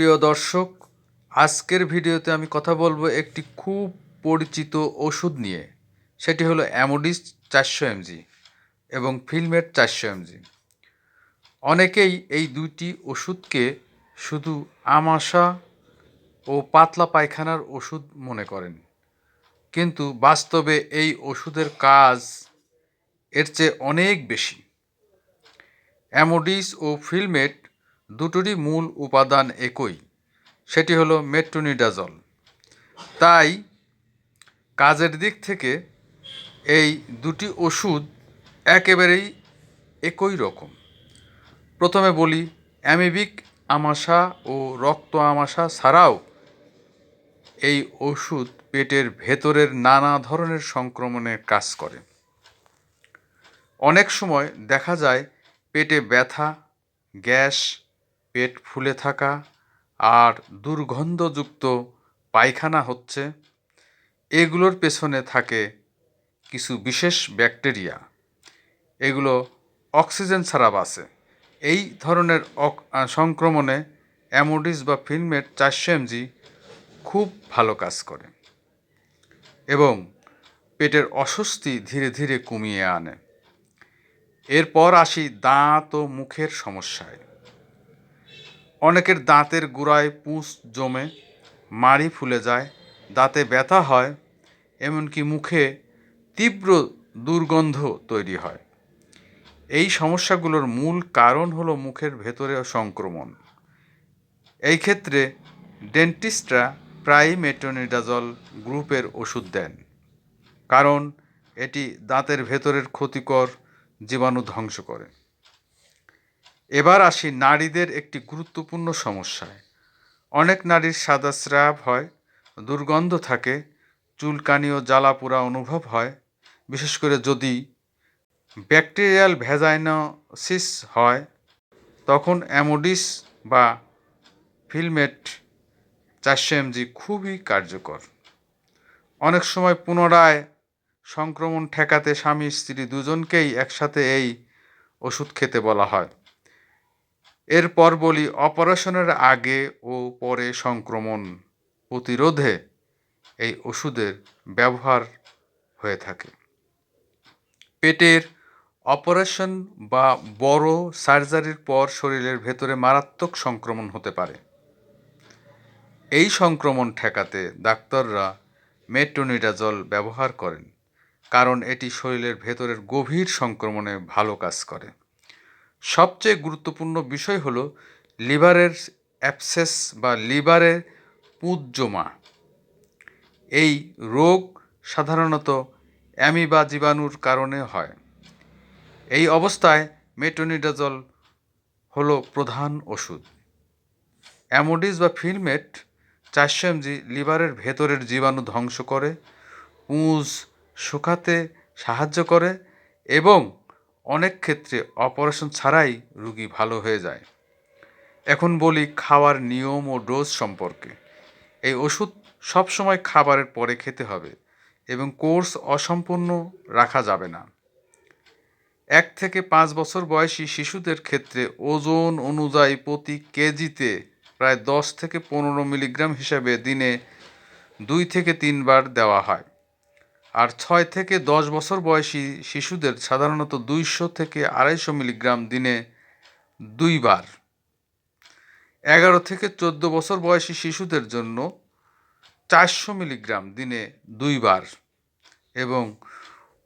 প্রিয় দর্শক, আজকের ভিডিওতে আমি কথা বলবো একটি খুব পরিচিত ওষুধ নিয়ে। সেটি হলো অ্যামোডিস 400 mg এবং ফিলমেট 400 mg। অনেকেই এই দুইটি ওষুধকে শুধু আমাশা ও পাতলা পায়খানার ওষুধ মনে করেন, কিন্তু বাস্তবে এই ওষুধের কাজ এর চেয়ে অনেক বেশি। অ্যামোডিস ও ফিলমেট দুটোরই মূল উপাদান একই, সেটি হলো মেট্রোনিডাজল। তাই কাজের দিক থেকে এই দুটি ওষুধ একেবারেই একই রকম। প্রথমে বলি, অ্যামিবিক আমাশা ও রক্ত আমাশা ছাড়াও এই ওষুধ পেটের ভেতরের নানা ধরনের সংক্রমণে কাজ করে। অনেক সময় দেখা যায় পেটে ব্যথা, গ্যাস, পেট ফুলে থাকা আর দুর্গন্ধযুক্ত পায়খানা হচ্ছে। এগুলোর পেছনে থাকে কিছু বিশেষ ব্যাকটেরিয়া। এগুলো অক্সিজেন ছাড়া বাঁচে। এই ধরনের সংক্রমণে অ্যামোডিস বা ফিলমেট 400 mg খুব ভালো কাজ করে এবং পেটের অস্বস্তি ধীরে ধীরে কমিয়ে আনে। এরপর আসি দাঁত ও মুখের সমস্যায়। অনেকের দাঁতের গোড়ায় পুঁজ জমে, মাড়ি ফুলে যায়, দাঁতে ব্যথা হয়, এমনকি মুখে তীব্র দুর্গন্ধ তৈরি হয়। এই সমস্যাগুলোর মূল কারণ হলো মুখের ভেতরে সংক্রমণ। এই ক্ষেত্রে ডেন্টিস্টরা প্রায়ই মেট্রোনিডাজল গ্রুপের ওষুধ দেন, কারণ এটি দাঁতের ভেতরের ক্ষতিকর জীবাণু ধ্বংস করে। এবার আসি নারীদের একটি গুরুত্বপূর্ণ সমস্যায়। অনেক নারীর সাদা স্রাব হয়, দুর্গন্ধ থাকে, চুলকানি ও জ্বালাপোড়া অনুভব হয়। বিশেষ করে যদি ব্যাকটেরিয়াল ভ্যাজাইনোসিস হয়, তখন অ্যামোডিস বা ফিলমেট 400 mg খুবই কার্যকর। অনেক সময় পুনরায় সংক্রমণ ঠেকাতে স্বামী স্ত্রী দুজনকেই একসাথে এই ওষুধ খেতে বলা হয়। এরপর বলি, অপারেশনের আগে ও পরে সংক্রমণ প্রতিরোধে এই ওষুধের ব্যবহার হয়ে থাকে। পেটের অপারেশন বা বড় সার্জারির পর শরীরের ভেতরে মারাত্মক সংক্রমণ হতে পারে। এই সংক্রমণ ঠেকাতে ডাক্তাররা মেট্রোনিডাজল ব্যবহার করেন, কারণ এটি শরীরের ভেতরের গভীর সংক্রমণে ভালো কাজ করে। সবচেয়ে গুরুত্বপূর্ণ বিষয় হলো লিভারের অ্যাবসেস বা লিভারে পুঁজ জমা। এই রোগ সাধারণত অ্যামিবা জীবাণুর কারণে হয়। এই অবস্থায় মেট্রোনিডাজল হলো প্রধান ওষুধ। অ্যামোডিস বা ফিলমেট 400 mg লিভারের ভেতরের জীবাণু ধ্বংস করে, পুঁজ শুকাতে সাহায্য করে এবং অনেক ক্ষেত্রে অপারেশন ছাড়াই রোগী ভালো হয়ে যায়। এখন বলি খাওয়ার নিয়ম ও ডোজ সম্পর্কে। এই ওষুধ সবসময় খাবারের পরে খেতে হবে এবং কোর্স অসম্পূর্ণ রাখা যাবে না। 1 থেকে 5 বছর বয়সী শিশুদের ক্ষেত্রে ওজন অনুযায়ী প্রতি কেজিতে প্রায় 10 থেকে 15 মিলিগ্রাম হিসাবে দিনে 2 থেকে 3 বার দেওয়া হয়। আর 6 থেকে 10 বছর বয়সী শিশুদের সাধারণত 200 থেকে 250 মিলিগ্রাম দিনে 2 বার। 11 থেকে 14 বছর বয়সী শিশুদের জন্য 400 মিলিগ্রাম দিনে 2 বার এবং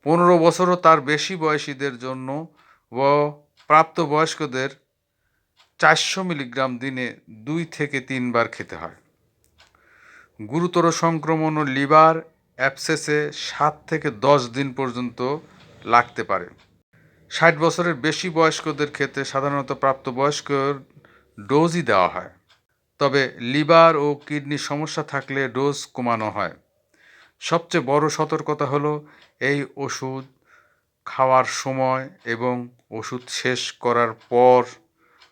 15 বছর ও তার বেশি বয়সীদের জন্য ও প্রাপ্তবয়স্কদের 400 মিলিগ্রাম দিনে 2 থেকে 3 বার খেতে হয়। গুরুতর সংক্রমণ ও লিভার অ্যাবসেসে 7 থেকে 10 দিন পর্যন্ত লাগতে পারে। 60 বছরের বেশি বয়স্কদের ক্ষেত্রে সাধারণত প্রাপ্তবয়স্কর ডোজই দেওয়া হয়, তবে লিভার ও কিডনির সমস্যা থাকলে ডোজ কমানো হয়। সবচেয়ে বড় সতর্কতা হলো এই ওষুধ খাওয়ার সময় এবং ওষুধ শেষ করার পর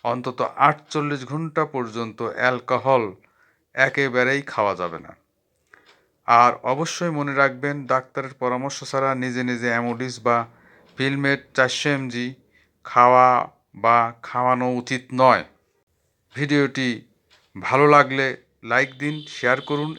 অন্তত 48 ঘন্টা পর্যন্ত অ্যালকোহল একেবারেই খাওয়া যাবে না। আর অবশ্যই মনে রাখবেন, ডাক্তারের পরামর্শ ছাড়া নিজে নিজে অ্যামোডিস বা ফিলমেট 400 mg খাওয়া বা খাওয়ানো উচিত নয়। ভিডিওটি ভালো লাগলে লাইক দিন, শেয়ার করুন।